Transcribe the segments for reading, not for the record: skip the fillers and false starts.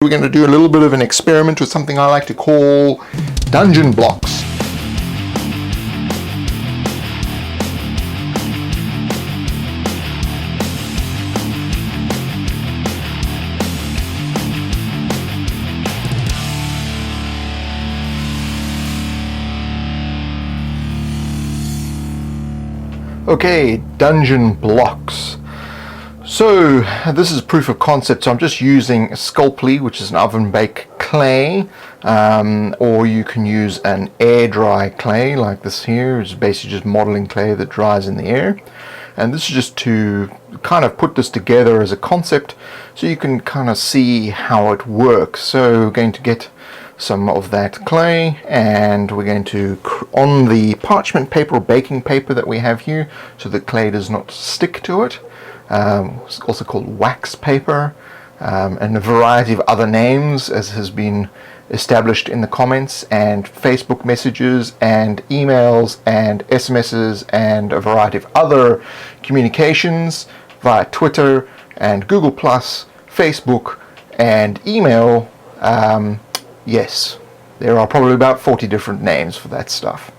We're going to do a little bit of an experiment with something I like to call dungeon blocks. Okay, dungeon blocks. So this is proof of concept, so I'm just using Sculpey, which is an oven baked clay, or you can use an air dry clay like this here. It's basically just modeling clay that dries in the air, and this is just to kind of put this together as a concept so you can kind of see how it works. So we're going to get some of that clay, and we're going to, on the parchment paper or baking paper that we have here, so the clay does not stick to it. It's also called wax paper, and a variety of other names as has been established in the comments and Facebook messages and emails and SMSs and a variety of other communications via Twitter and Google+, Facebook and email. Yes, there are probably about 40 different names for that stuff.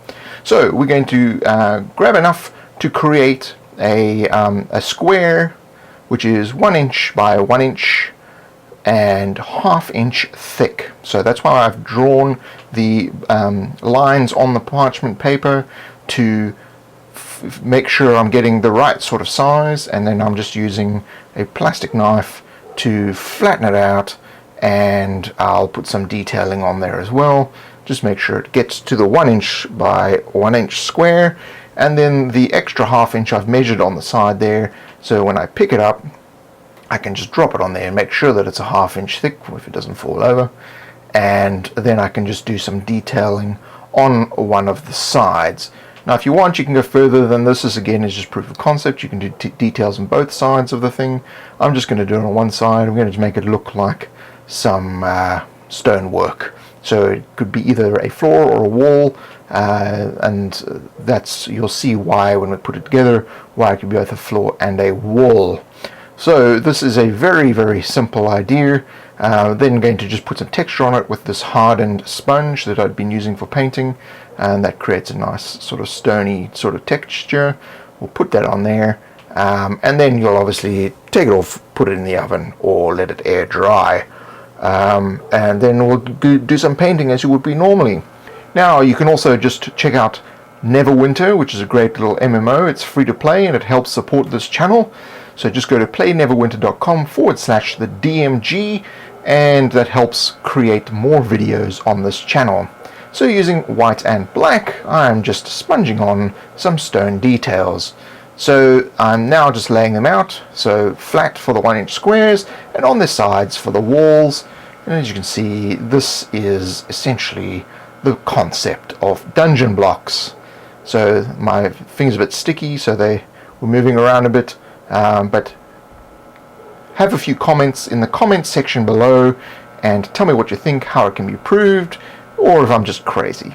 So we're going to grab enough to create a square which is 1 inch by 1 inch and ½ inch thick. So that's why I've drawn the lines on the parchment paper to make sure I'm getting the right sort of size, and then I'm just using a plastic knife to flatten it out, and I'll put some detailing on there as well. Just make sure it gets to the 1 inch by 1 inch square, and then the extra ½ inch I've measured on the side there, so when I pick it up I can just drop it on there and make sure that it's a ½ inch thick if it doesn't fall over, and then I can just do some detailing on one of the sides. Now if you want, you can go further than this. This again is just proof of concept. You can do details on both sides of the thing. I'm just going to do it on one side. I'm going to make it look like some stone work. So it could be either a floor or a wall, and that's, you'll see why when we put it together, why it could be both a floor and a wall. So this is a very, very simple idea. Then going to just put some texture on it with this hardened sponge that I'd been using for painting, and that creates a nice sort of stony sort of texture. We'll put that on there, and then you'll obviously take it off, put it in the oven, or let it air dry. And then we'll do some painting as you would be normally. Now you can also just check out Neverwinter, which is a great little MMO. It's free to play and it helps support this channel. So just go to playneverwinter.com/the DMG, and that helps create more videos on this channel. So using white and black, I'm just sponging on some stone details. So I'm now just laying them out, so flat for the 1 inch squares and on the sides for the walls. And as you can see, this is essentially the concept of dungeon blocks. So my finger's a bit sticky, so they were moving around a bit, but have a few comments in the comments section below and tell me what you think, how it can be improved, or if I'm just crazy.